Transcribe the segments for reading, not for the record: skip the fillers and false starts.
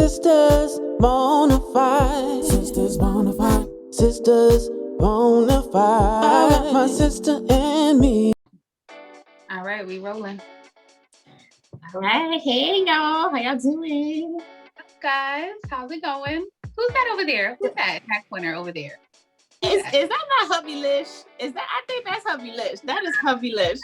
Sisters bonafide. Sisters bonafide. Sisters bonafide. My sister and me. All right, we rolling. All right, hey y'all, how y'all doing? Guys, how's it going? Who's that over there? Who's that pointer over there? Is that not Hubby Lish? I think that's Hubby Lish. That is Hubby Lish.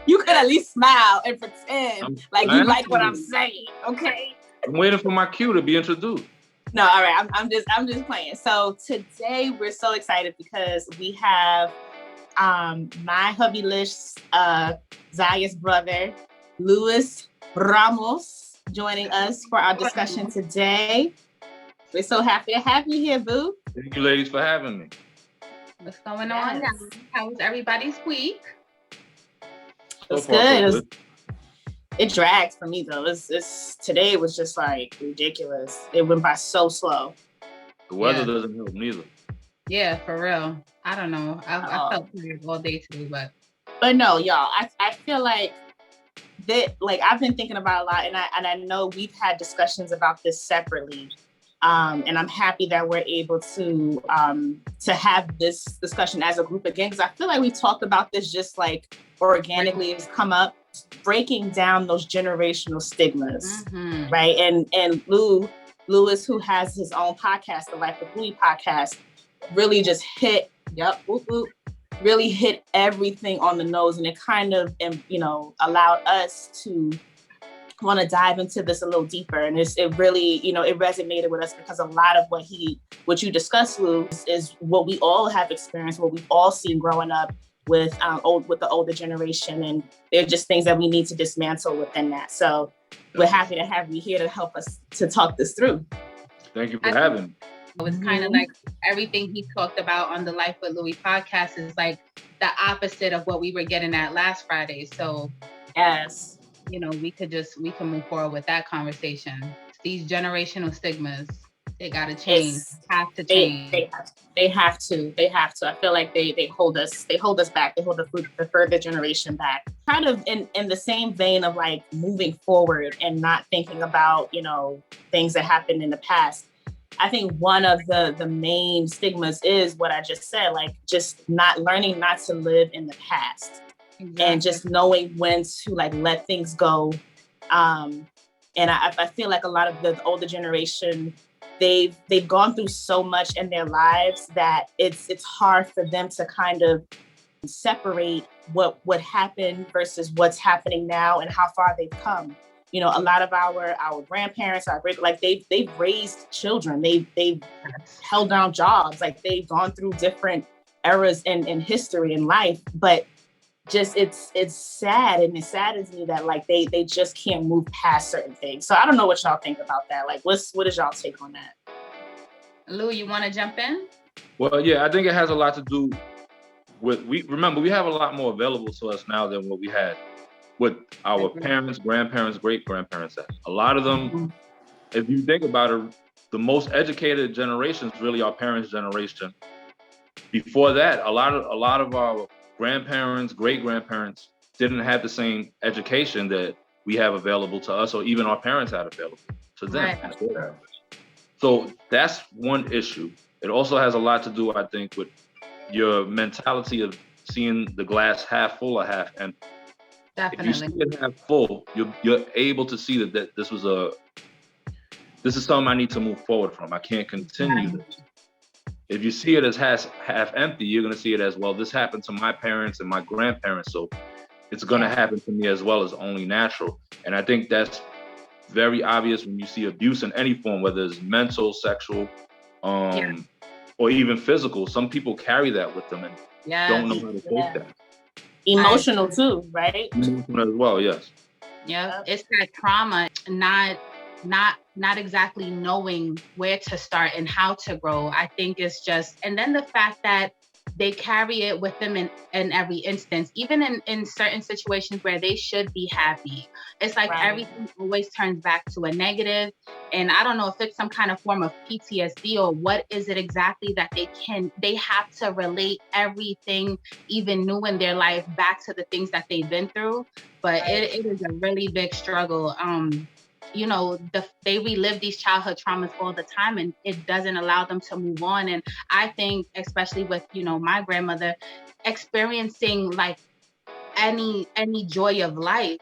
You could at least smile and pretend like you like what I'm saying, okay? I'm waiting for my cue to be introduced. No, all right, I'm just playing. So today we're so excited because we have my Hubby Lish, Zahia's brother, Louis Ramos, joining us for our discussion today. We're so happy to have you here, boo. Thank you, ladies, for having me. What's going on now? How was everybody's week? It's good. It dragged for me though. Today was just like ridiculous. It went by so slow. The weather doesn't help neither. Yeah, for real. I don't know. I felt tired all day today, but no, y'all. I feel like that. Like I've been thinking about a lot, and I know we've had discussions about this separately. And I'm happy that we're able to have this discussion as a group again, because I feel like we talked about this just like organically. It's come up, breaking down those generational stigmas, right? And Louis, who has his own podcast, the Life of Louie Podcast, really just really hit everything on the nose, and it kind of allowed us to want to dive into this a little deeper. And it really, it resonated with us because a lot of what you discussed, Lou, is what we all have experienced, what we've all seen growing up with the older generation. And they're just things that we need to dismantle within that. So we're happy to have you here to help us to talk this through. Thank you for having me. It was kind of like everything he talked about on the Life with Louie podcast is like the opposite of what we were getting at last Friday. So yes. We can move forward with that conversation. These generational stigmas, they got to change. Have to change. They have to. I feel like they hold us back. They hold the further generation back. Kind of in the same vein of like moving forward and not thinking about, things that happened in the past. I think one of the main stigmas is what I just said, like just not learning not to live in the past. Exactly. And just knowing when to like let things go. And I feel like a lot of the older generation, they've gone through so much in their lives that it's hard for them to kind of separate what happened versus what's happening now and how far they've come. A lot of our grandparents, they've raised children, they've held down jobs, like they've gone through different eras in history and life, but just it's sad, and it saddens me that like they just can't move past certain things. So I don't know what y'all think about that. Like what is y'all take on that? Lou, you want to jump in? Well, yeah, I think it has a lot to do with we have a lot more available to us now than what we had with our parents, grandparents, great grandparents. A lot of them, if you think about it, the most educated generation is really our parents' generation. Before that, a lot of our grandparents, great-grandparents didn't have the same education that we have available to us, or even our parents had available to them. Right. So that's one issue. It also has a lot to do, I think, with your mentality of seeing the glass half full or half empty. Definitely. If you see it half full, you're able to see that this is something I need to move forward from. I can't continue this. If you see it as half empty, you're going to see it as, well, this happened to my parents and my grandparents, so it's going to happen to me as well. As only natural. And I think that's very obvious when you see abuse in any form, whether it's mental, sexual, or even physical. Some people carry that with them and don't know how to take that. Emotional too, right? Emotional as well, yes. Yeah, it's that trauma, not exactly knowing where to start and how to grow. I think it's just, and then the fact that they carry it with them in every instance, even in certain situations where they should be happy. It's like everything always turns back to a negative. And I don't know if it's some kind of form of PTSD or what is it exactly that they have to relate everything, even new in their life, back to the things that they've been through. But it is a really big struggle. they relive these childhood traumas all the time, and it doesn't allow them to move on. And I think, especially with, my grandmother experiencing like any joy of life,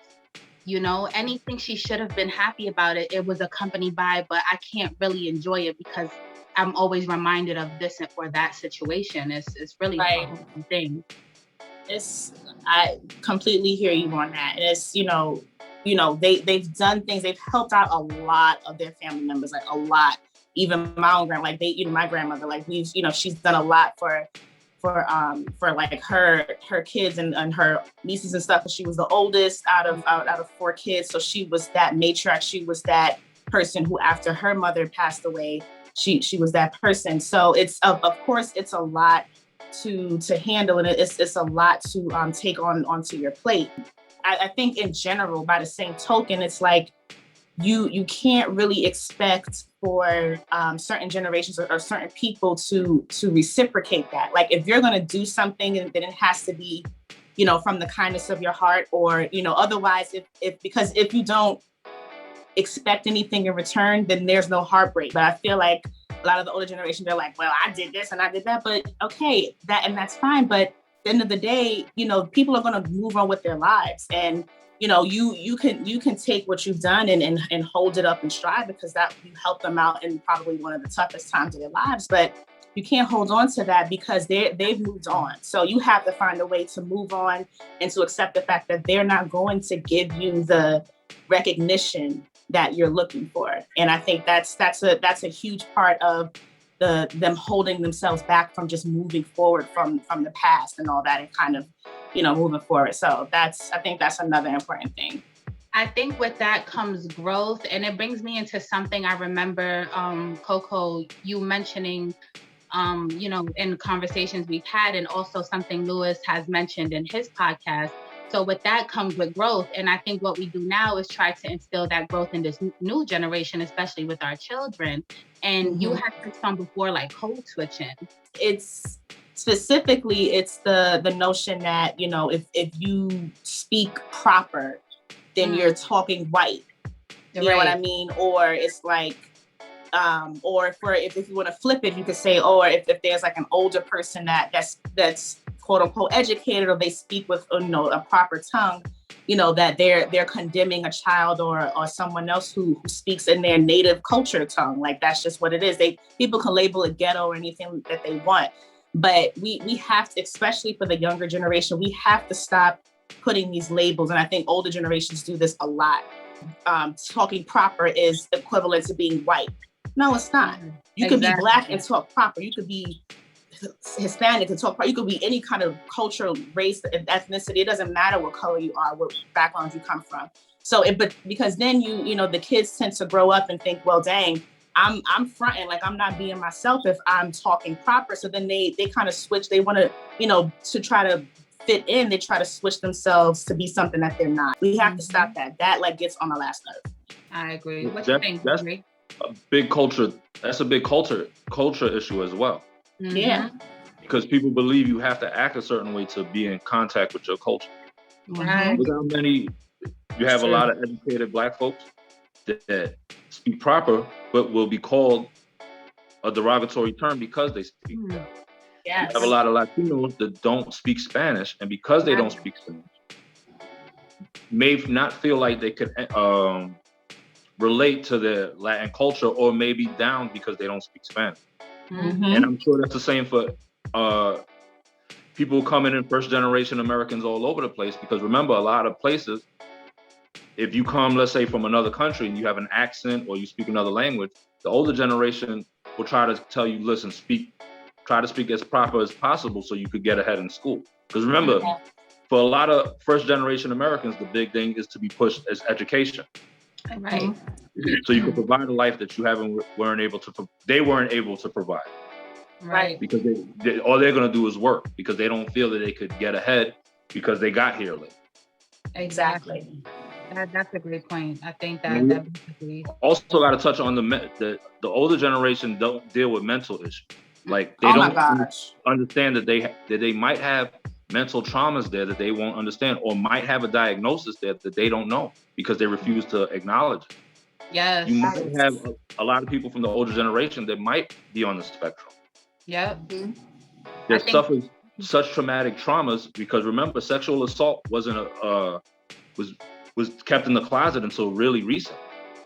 anything she should have been happy about, it was accompanied by, but I can't really enjoy it because I'm always reminded of this or that situation. It's really a whole thing. I completely hear you on that. And it's, they've done things, they've helped out a lot of their family members, like a lot. Even my own grandma, my grandmother, she's done a lot for like her kids and her nieces and stuff. She was the oldest out of 4 kids. So she was that matriarch. She was that person who, after her mother passed away, she was that person. So it's, of course, it's a lot to handle, and it's a lot to take onto your plate. I think in general, by the same token, it's like you can't really expect for certain generations or certain people to reciprocate that. Like, if you're going to do something, then it has to be, from the kindness of your heart, or, otherwise, because if you don't expect anything in return, then there's no heartbreak. But I feel like a lot of the older generation, they're like, well, I did this and I did that, but okay, that's fine. But at the end of the day, people are going to move on with their lives, and you can take what you've done and hold it up and strive, because that you help them out in probably one of the toughest times of their lives. But you can't hold on to that because they've moved on. So you have to find a way to move on and to accept the fact that they're not going to give you the recognition that you're looking for. And I think that's a huge part of them holding themselves back from just moving forward from the past and all that, and kind of, moving forward. So I think that's another important thing. I think with that comes growth, and it brings me into something I remember, Coco, you mentioning, in conversations we've had, and also something Louis has mentioned in his podcast. So with that comes with growth. And I think what we do now is try to instill that growth in this new generation, especially with our children. And you had touched on before, like code switching. It's the notion that, if you speak proper, then you're talking white. You know what I mean? Or it's like, or if you want to flip it, you could say, or if there's like an older person that's quote unquote educated, or they speak with, a proper tongue, that they're condemning a child or someone else who speaks in their native culture tongue. Like, that's just what it is. People can label it ghetto or anything that they want, but we have to, especially for the younger generation, we have to stop putting these labels. And I think older generations do this a lot. Talking proper is equivalent to being white. No, it's not. You could be Black and talk proper. You could be Hispanic and talk proper. You could be any kind of cultural race and ethnicity. It doesn't matter what color you are, what background you come from. So, but because then the kids tend to grow up and think, well, dang, I'm fronting, like I'm not being myself if I'm talking proper. So then they kind of switch. They want to, to try to fit in, they try to switch themselves to be something that they're not. We have to stop that. That gets on my last nerve. I agree. What do you think? That's a big culture. That's a big culture issue as well. Mm-hmm. Yeah. Because people believe you have to act a certain way to be in contact with your culture. Right. Look how many, you have a lot of educated Black folks that speak proper, but will be called a derogatory term because they speak that. Yes. You have a lot of Latinos that don't speak Spanish, and because they don't speak Spanish, may not feel like they could relate to the Latin culture, or maybe down because they don't speak Spanish. Mm-hmm. And I'm sure that's the same for people coming in, first generation Americans all over the place, because remember, a lot of places, if you come, let's say, from another country and you have an accent or you speak another language, the older generation will try to tell you, listen, try to speak as proper as possible so you could get ahead in school. Because remember, for a lot of first generation Americans, the big thing is to be pushed as education. Right. So you can provide a life that they weren't able to provide. Right. Because all they're going to do is work, because they don't feel that they could get ahead because they got here late. Exactly. That's a great point. I think that basically. Also got to touch on the older generation don't deal with mental issues. Like they don't understand that they might have mental traumas there that they won't understand, or might have a diagnosis there that they don't know because they refuse to acknowledge it. Yes. You might have a lot of people from the older generation that might be on the spectrum. Yep. That suffered such traumatic traumas because remember, sexual assault wasn't was kept in the closet until really recent.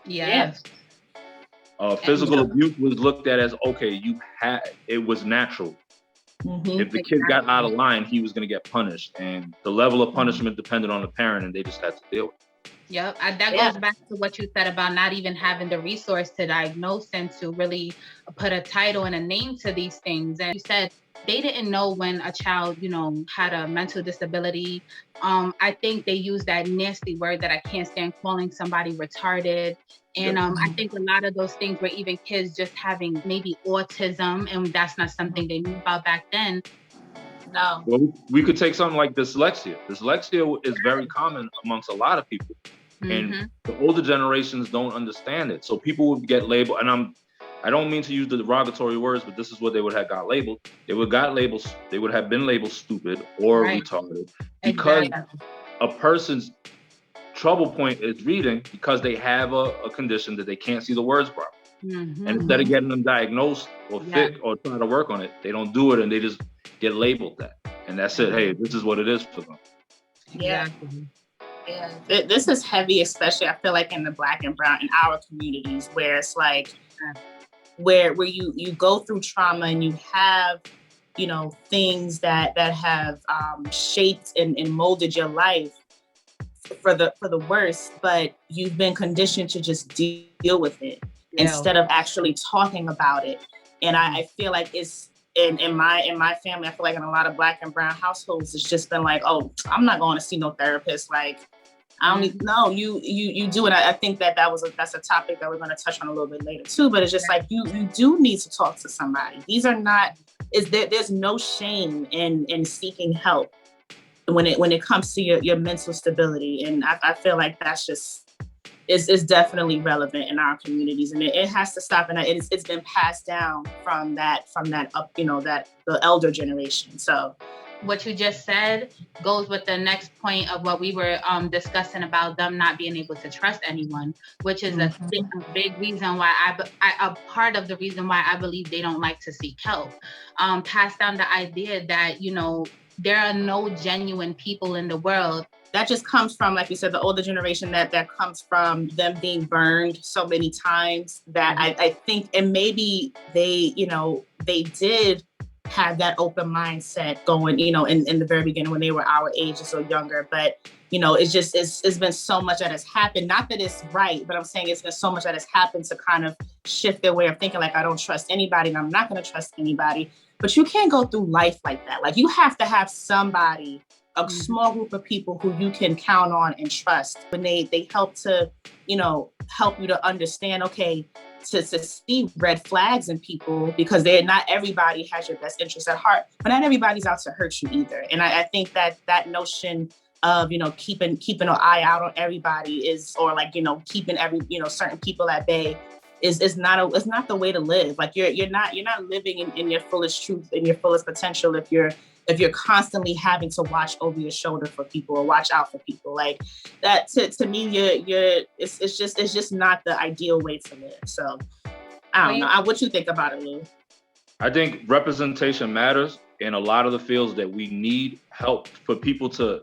Yes. Physical abuse was looked at as okay, it was natural. If the kid got out of line, he was going to get punished, and the level of punishment depended on the parent, and they just had to deal with it. Yep. That goes back to what you said about not even having the resource to diagnose and to really put a title and a name to these things. And you said they didn't know when a child, had a mental disability. I think they use that nasty word that I can't stand, calling somebody retarded. And I think a lot of those things were even kids just having maybe autism, and that's not something they knew about back then. No. Well, we could take something like dyslexia. Dyslexia is very common amongst a lot of people. And the older generations don't understand it. So people would get labeled, and I don't mean to use the derogatory words, but this is what they would have got labeled. They would have been labeled stupid or retarded because a person's trouble point is reading because they have a condition that they can't see the words properly. And instead of getting them diagnosed or fixed or trying to work on it, they don't do it and they just get labeled that. And that's it. Hey, this is what it is for them. Yeah. Yeah, this is heavy, especially I feel like in the Black and Brown, in our communities, where it's like, where you go through trauma and you have, things that have shaped and molded your life for the worst, but you've been conditioned to just deal with it instead of actually talking about it. And I feel like it's in my family, I feel like in a lot of Black and Brown households, it's just been like, oh, I'm not going to see no therapist. Like, I don't need, no, you do. And I think that's a topic that we're going to touch on a little bit later too, but it's just like, you do need to talk to somebody. There's no shame in seeking help when it comes to your mental stability. And I feel like that's just, is definitely relevant in our communities, and it has to stop. And it's been passed down from that up, that the elder generation. So what you just said goes with the next point of what we were discussing about them not being able to trust anyone, which is a big reason why a part of the reason why I believe they don't like to seek help. Pass down the idea that, there are no genuine people in the world. That just comes from, like you said, the older generation that comes from them being burned so many times that I think, and maybe they did have that open mindset going, in the very beginning when they were our ages or younger. But, it's been so much that has happened. Not that it's right, but I'm saying it's been so much that has happened to kind of shift their way of thinking, like, I don't trust anybody and I'm not going to trust anybody. But you can't go through life like that. Like, you have to have somebody, a small group of people who you can count on and trust when they help to, help you to understand, okay, to see red flags in people, because not everybody has your best interest at heart, but not everybody's out to hurt you either. And I think that notion of, keeping an eye out on everybody keeping certain people at bay is not the way to live. Like you're not living in your fullest truth and your fullest potential if you're constantly having to watch over your shoulder for people or watch out for people. Like that to me, it's just not the ideal way to live. So I don't know. What you think about it, Lou? I think representation matters in a lot of the fields that we need help for people to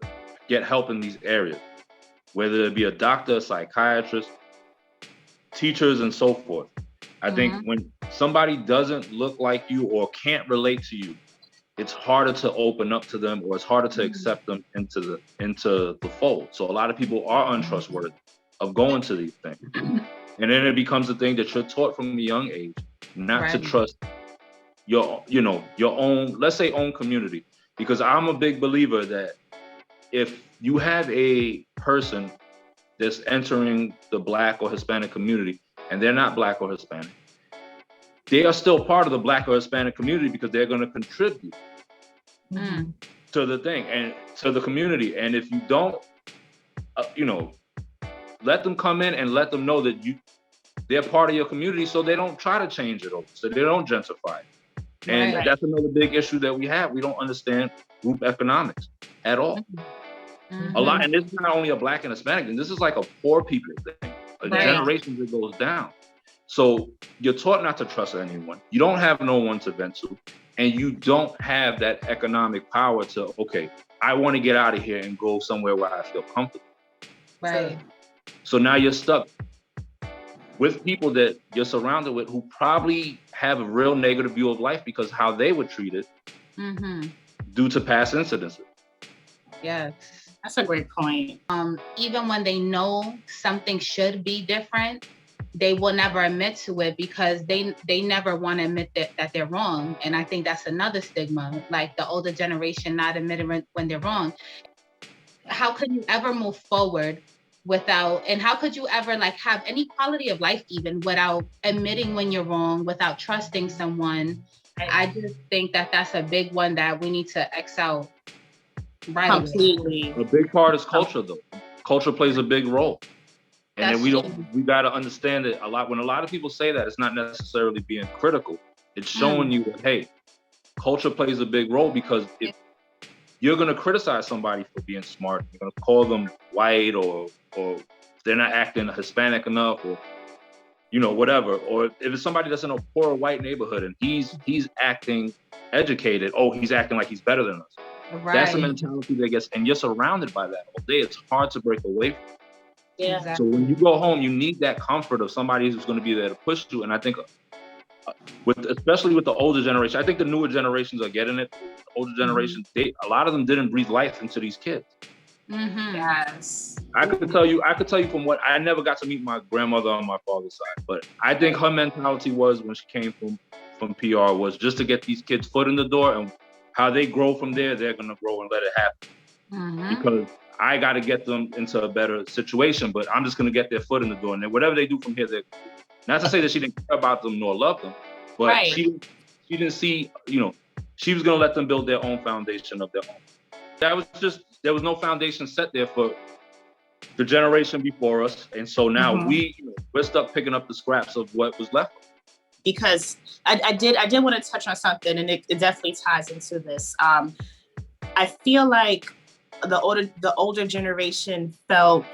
get help in these areas, whether it be a doctor, a psychiatrist, teachers, and so forth. I think when somebody doesn't look like you or can't relate to you, it's harder to open up to them, or it's harder to accept them into the fold. So a lot of people are untrustworthy of going to these things. And then it becomes a thing that you're taught from a young age, not to trust your own, let's say, own community. Because I'm a big believer that if you have a person that's entering the Black or Hispanic community and they're not Black or Hispanic, they are still part of the Black or Hispanic community because they're going to contribute to the thing and to the community. And if you don't, let them come in and let them know that they're part of your community, so they don't try to change it over, so they don't gentrify it. And that's another big issue that we have. We don't understand group economics at all. A lot, and this is not only a Black and Hispanic thing. This is like a poor people thing. Generations it goes down. So you're taught not to trust anyone. You don't have no one to vent to, and you don't have that economic power to, okay, I want to get out of here and go somewhere where I feel comfortable. Right. So now you're stuck with people that you're surrounded with who probably have a real negative view of life because how they were treated due to past incidences. Yes. That's a great point. Even when they know something should be different, they will never admit to it because they never want to admit that they're wrong. And I think that's another stigma, like the older generation not admitting when they're wrong. How could you ever move forward and how could you ever like have any quality of life even without admitting when you're wrong, without trusting someone? I just think that that's a big one that we need to X out. Right. Completely. A big part is culture, though. Culture plays a big role. And then we got to understand it a lot. When a lot of people say that, it's not necessarily being critical. It's showing you that, hey, culture plays a big role, because if you're going to criticize somebody for being smart, you're going to call them white or they're not acting Hispanic enough, or, you know, whatever. Or if it's somebody that's in a poor white neighborhood and he's acting educated, he's acting like he's better than us. Right. That's the mentality that gets, and you're surrounded by that all day. It's hard to break away from. Yeah. Exactly. So when you go home, you need that comfort of somebody who's going to be there to push you. And I think, especially with the older generation, I think the newer generations are getting it. The older generations, a lot of them didn't breathe life into these kids. Yes. I could tell you from what I never got to meet my grandmother on my father's side, but I think her mentality was, when she came from PR, was just to get these kids foot in the door, and how they grow from there, they're going to grow and let it happen. Because I got to get them into a better situation, but I'm just going to get their foot in the door. And then whatever they do from here, not to say that she didn't care about them nor love them, but she didn't see, you know, she was going to let them build their own foundation of their own. There was no foundation set there for the generation before us. And so now we're stuck picking up the scraps of what was left. Because I did want to touch on something, and it definitely ties into this. I feel like the older generation felt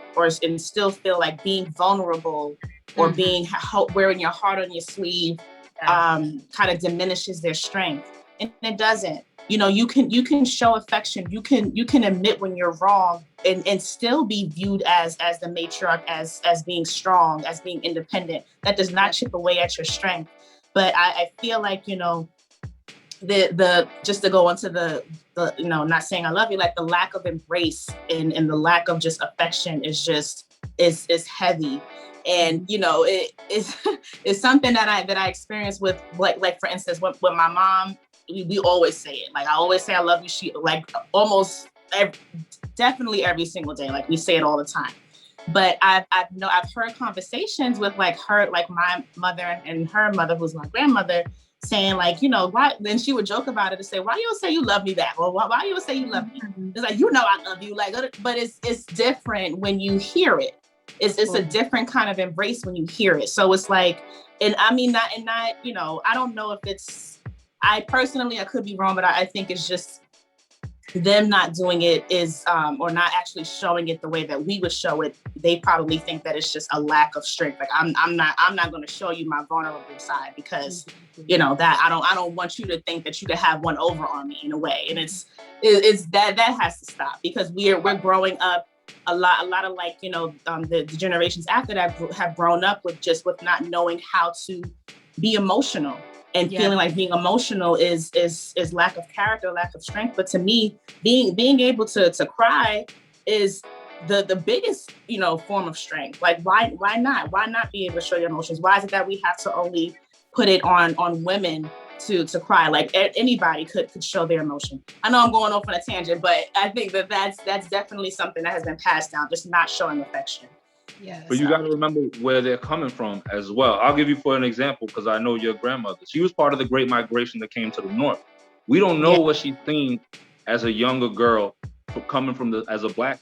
and still feel like being vulnerable or being wearing your heart on your sleeve kind of diminishes their strength, and it doesn't. You know, you can show affection, you can admit when you're wrong, and still be viewed as the matriarch, as being strong, as being independent. That does not chip away at your strength. But I feel like, you know, the just to go into the you know, not saying I love you, like the lack of embrace and the lack of just affection is heavy. And, you know, it's something that I experienced with like for instance, with my mom, we always say it. Like I always say I love you. She like definitely every single day. Like we say it all the time. But I've heard conversations with like her, like my mother and her mother, who's my grandmother, saying like, you know, why? Then she would joke about it and say, "Why you don't say you love me back? Or why you don't say you love me?" It's like, you know, I love you. Like, but it's different when you hear it. It's a different kind of embrace when you hear it. So it's like, and I mean, not, you know, I don't know if it's. I personally, I could be wrong, but I think it's just them not doing it is, or not actually showing it the way that we would show it. They probably think that it's just a lack of strength. Like I'm not going to show you my vulnerable side because, you know, that I don't want you to think that you could have one over on me in a way. And it's that has to stop, because we're growing up. A lot of like, you know, the generations after that have grown up with not knowing how to be emotional. And feeling like being emotional is lack of character, lack of strength. But to me, being able to cry is the biggest, you know, form of strength. Like why not? Why not be able to show your emotions? Why is it that we have to only put it on women to cry? Like anybody could show their emotion. I know I'm going off on a tangent, but I think that's definitely something that has been passed down, just not showing affection. Yes. But you got to remember where they're coming from as well. I'll give you for an example, because I know your grandmother. She was part of the Great Migration that came to the North. We don't know what she's seen as a younger girl as a Black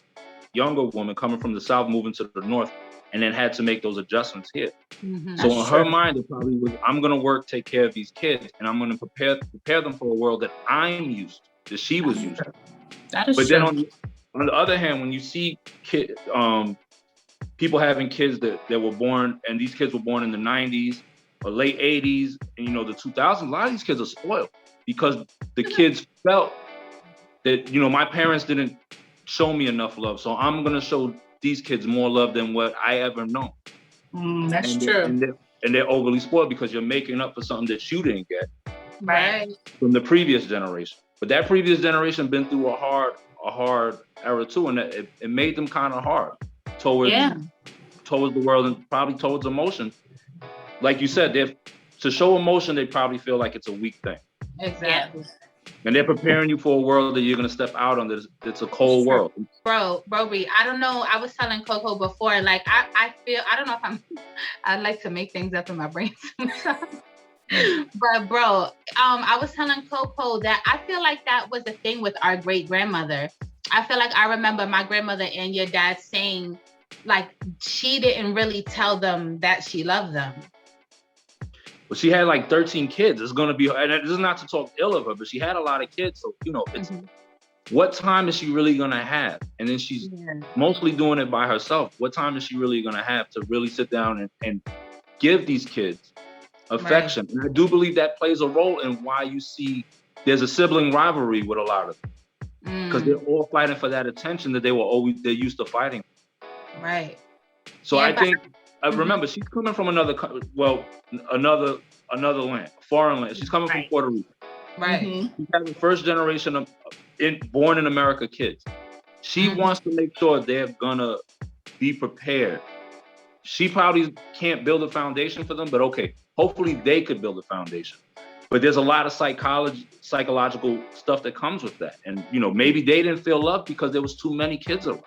younger woman coming from the South, moving to the North, and then had to make those adjustments here. So in her mind, it probably was, I'm going to work, take care of these kids, and I'm going to prepare them for a world that I'm used to, that she was used to. That is but true. Then on the other hand, when you see people having kids that were born, and these kids were born in the 90s or late 80s, and the 2000s. A lot of these kids are spoiled because the kids felt that, my parents didn't show me enough love. So I'm going to show these kids more love than what I ever known. That's true. And they're overly spoiled because you're making up for something that you didn't get Right. from the previous generation. But that previous generation been through a hard era too, and it made them kind of hard towards the world and probably towards emotion. Like you said, to show emotion, they probably feel like it's a weak thing. Exactly. And they're preparing you for a world that you're going to step out on. It's a cold world. Bro, I don't know. I was telling Coco before, like, I feel, I don't know if I like to make things up in my brain sometimes. But bro, I was telling Coco that I feel like that was the thing with our great grandmother. I feel like I remember my grandmother and your dad saying, like, she didn't really tell them that she loved them. But she had like 13 kids. It's going to be, and this is not to talk ill of her, but she had a lot of kids. So, it's what time is she really going to have? And then she's mostly doing it by herself. What time is she really going to have to really sit down and give these kids affection? Right. And I do believe that plays a role in why you see there's a sibling rivalry with a lot of them. Because they're all fighting for that attention that they're used to fighting. Right. So I think, remember, she's coming from another land, foreign land. She's coming from Puerto Rico. Right. She's having first generation of born in America kids. She wants to make sure they're gonna be prepared. She probably can't build a foundation for them, but okay, hopefully they could build a foundation. But there's a lot of psychological stuff that comes with that. And, maybe they didn't feel loved because there was too many kids around.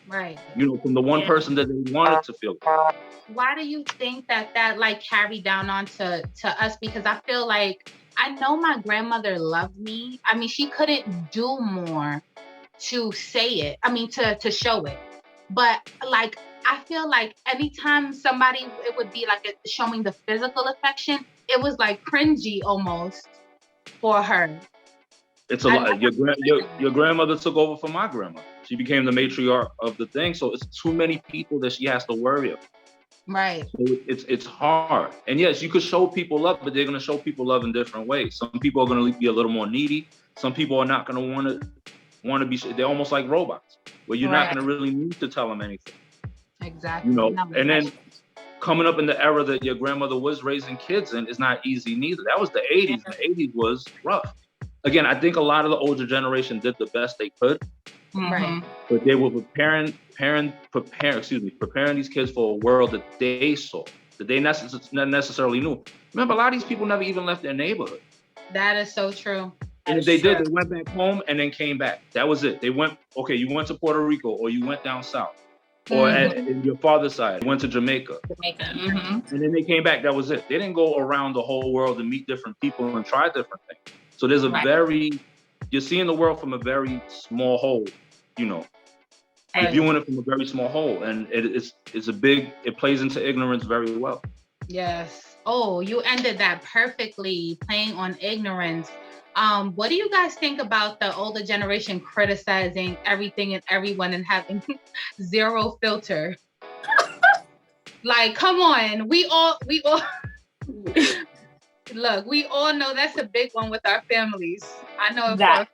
Right. From the one person that they wanted to feel. Why do you think that like carried down on to us? Because I feel like, I know my grandmother loved me. I mean, she couldn't do more to say it. I mean, to show it. But like, I feel like anytime it would be like showing the physical affection, it was like cringy almost for her. It's a lot. Your grandmother took over for my grandma. She became the matriarch of the thing. So it's too many people that she has to worry about. Right. So it's hard. And yes, you could show people love, but they're going to show people love in different ways. Some people are going to be a little more needy. Some people are not going to want to be. They're almost like robots, where you're not going to really need to tell them anything. Exactly. And then coming up in the era that your grandmother was raising kids in is not easy neither. That was the 80s. And the 80s was rough. Again, I think a lot of the older generation did the best they could. Right. But they were preparing these kids for a world that they saw, that they not necessarily knew. Remember, a lot of these people never even left their neighborhood. That is so true. And if they did, they went back home and then came back. That was it. They went, you went to Puerto Rico, or you went down south. Or in your father's side, went to Jamaica. And then they came back. That was it. They didn't go around the whole world and meet different people and try different things. So there's you're seeing the world from a very small hole, You're viewing it from a very small hole, and it plays into ignorance very well. Yes. Oh, you ended that perfectly, playing on ignorance. What do you guys think about the older generation criticizing everything and everyone and having zero filter? Like, come on, we all look, we all know that's a big one with our families. I know that.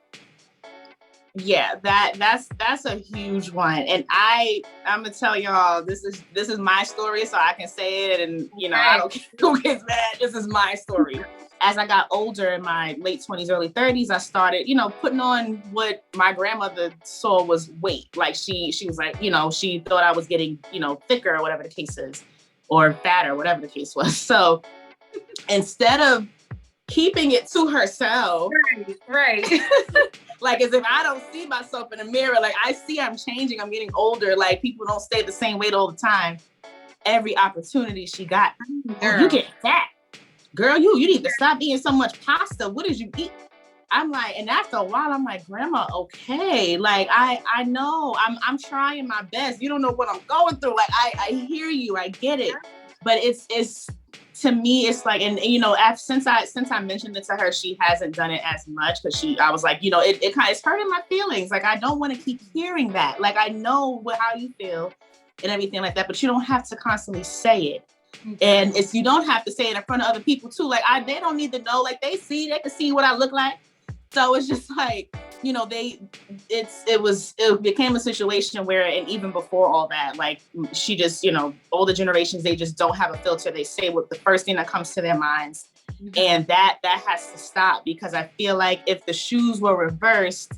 Yeah, that's a huge one. And I'm gonna tell y'all, this is my story, so I can say it, and I don't care who gets mad. This is my story. As I got older, in my late 20s, early 30s, I started, putting on what my grandmother saw was weight. Like she was like, she thought I was getting, thicker or whatever the case is, or fatter, whatever the case was. So instead of keeping it to herself, right. Like, as if I don't see myself in the mirror, like I see I'm changing, I'm getting older, like people don't stay the same weight all the time. Every opportunity she got, you get fat. Girl, you need to stop eating so much pasta. What did you eat? I'm like, and after a while, I'm like, Grandma, okay. Like, I know, I'm trying my best. You don't know what I'm going through. Like, I hear you, I get it. But it's to me, it's like, and since I mentioned it to her, she hasn't done it as much, because I was like, it's hurting my feelings. Like, I don't want to keep hearing that. Like, I know how you feel. and everything like that, but you don't have to constantly say it. And you don't have to say it in front of other people too. Like they don't need to know, like they can see what I look like. So it's just like, you know, it became a situation where, and even before all that, like she just, you know, older generations, they just don't have a filter. They say what the first thing that comes to their minds. And that has to stop, because I feel like if the shoes were reversed,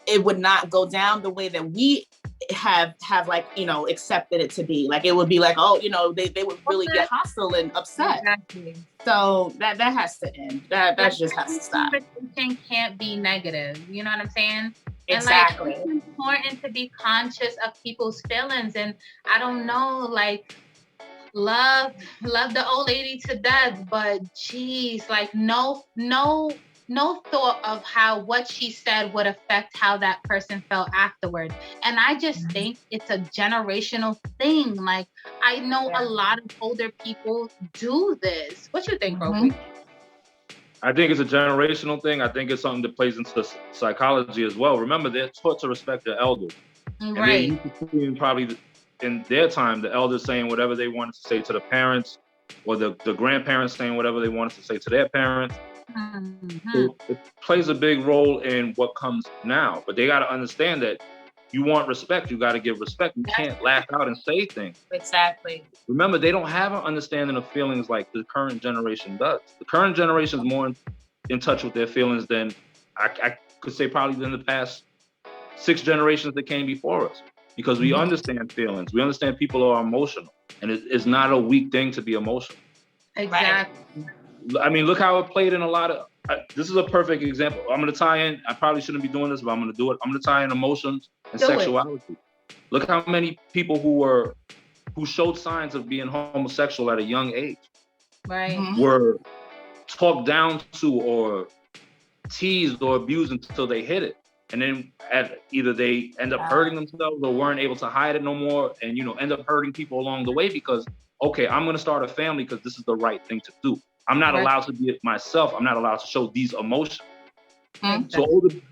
it would not go down the way that we have like, you know, accepted it to be. Like it would be like, oh, you know, they would really get hostile and upset. Exactly. So that has to end. That just has to stop. Conversation can't be negative. You know what I'm saying? Exactly. And like, it's important to be conscious of people's feelings. And I don't know, like, love the old lady to death, but geez, like no thought of how what she said would affect how that person felt afterward. And I just think it's a generational thing. Like I know a lot of older people do this. What you think, Roby? I think it's a generational thing. I think it's something that plays into psychology as well. Remember, they're taught to respect their elders. Right. And probably in their time, the elders saying whatever they wanted to say to the parents, or the grandparents saying whatever they wanted to say to their parents. It plays a big role in what comes now. But they got to understand that you want respect, you got to give respect. You can't lash out and say things. Exactly. Remember, they don't have an understanding of feelings like the current generation does. The current generation is more in touch with their feelings than I could say probably than the past 6 generations that came before us. Because we understand feelings. We understand people are emotional. And it's not a weak thing to be emotional. Exactly. I mean, look how it played in a lot of... this is a perfect example. I'm going to tie in... I probably shouldn't be doing this, but I'm going to do it. I'm going to tie in emotions and sexuality. Look how many people who showed signs of being homosexual at a young age were talked down to or teased or abused until they hit it. And then either they end up hurting themselves or weren't able to hide it no more, and end up hurting people along the way because, okay, I'm going to start a family because this is the right thing to do. I'm not allowed to be it myself. I'm not allowed to show these emotions. So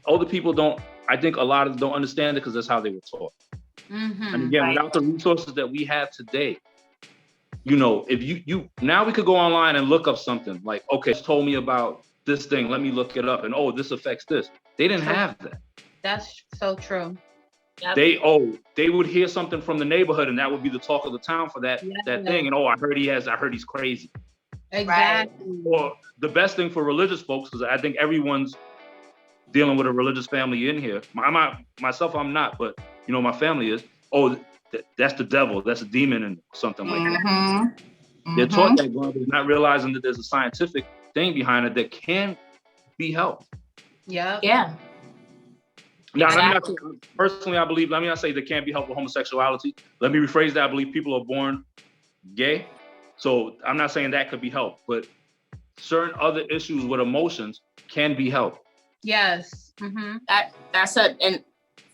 older people don't, I think a lot of them don't understand it because that's how they were taught. And again, without the resources that we have today, if you now we could go online and look up something like, okay, it's told me about this thing, let me look it up, and this affects this. They didn't have that. That's so true. Yep. They would hear something from the neighborhood, and that would be the talk of the town for that thing. And I heard he's crazy. Exactly. Right. Or the best thing for religious folks, because I think everyone's dealing with a religious family in here. Myself, I'm not, but my family is. That's the devil, that's a demon, and something like that. They're taught that growing up, not realizing that there's a scientific thing behind it that can be helped. Yeah. Now, personally, I believe, let me not say there can't be help with homosexuality. Let me rephrase that. I believe people are born gay. So I'm not saying that could be helped, but certain other issues with emotions can be helped. Yes. And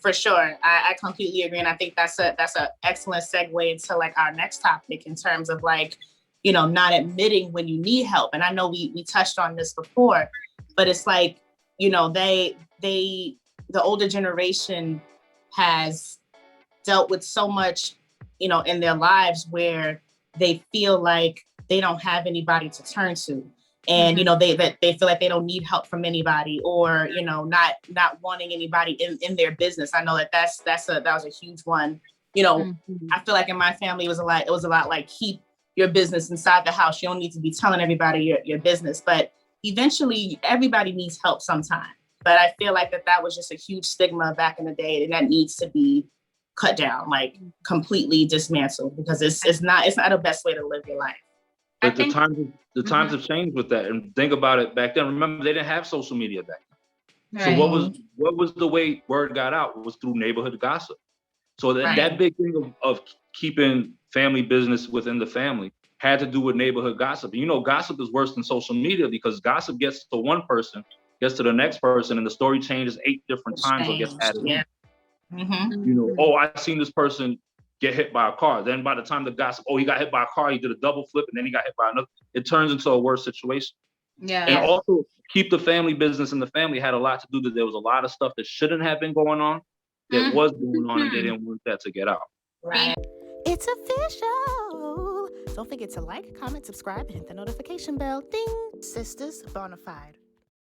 for sure, I completely agree. And I think that's an excellent segue into like our next topic in terms of like, not admitting when you need help. And I know we touched on this before, but it's like, the older generation has dealt with so much, in their lives where they feel like they don't have anybody to turn to. And, they feel like they don't need help from anybody, or, not wanting anybody in their business. I know that was a huge one. I feel like in my family, it was a lot like, keep your business inside the house. You don't need to be telling everybody your business, but eventually everybody needs help sometime. But I feel like that was just a huge stigma back in the day, and that needs to be cut down, like completely dismantled, because it's not the best way to live your life. But the times have changed with that. And think about it back then. Remember, they didn't have social media back then. Right. So what was the way word got out? It was through neighborhood gossip. So that big thing of keeping family business within the family had to do with neighborhood gossip. And gossip is worse than social media, because gossip gets to one person, gets to the next person, and the story changes 8 different times or gets added in. I seen this person get hit by a car. Then by the time the gossip, he got hit by a car, he did a double flip, and then he got hit by another. It turns into a worse situation. Yeah. And also, keep the family business in the family had a lot to do that there was a lot of stuff that shouldn't have been going on that was going on, and they didn't want that to get out. Right. It's official. Don't forget to like, comment, subscribe, and hit the notification bell. Ding. Sisters Bonafide.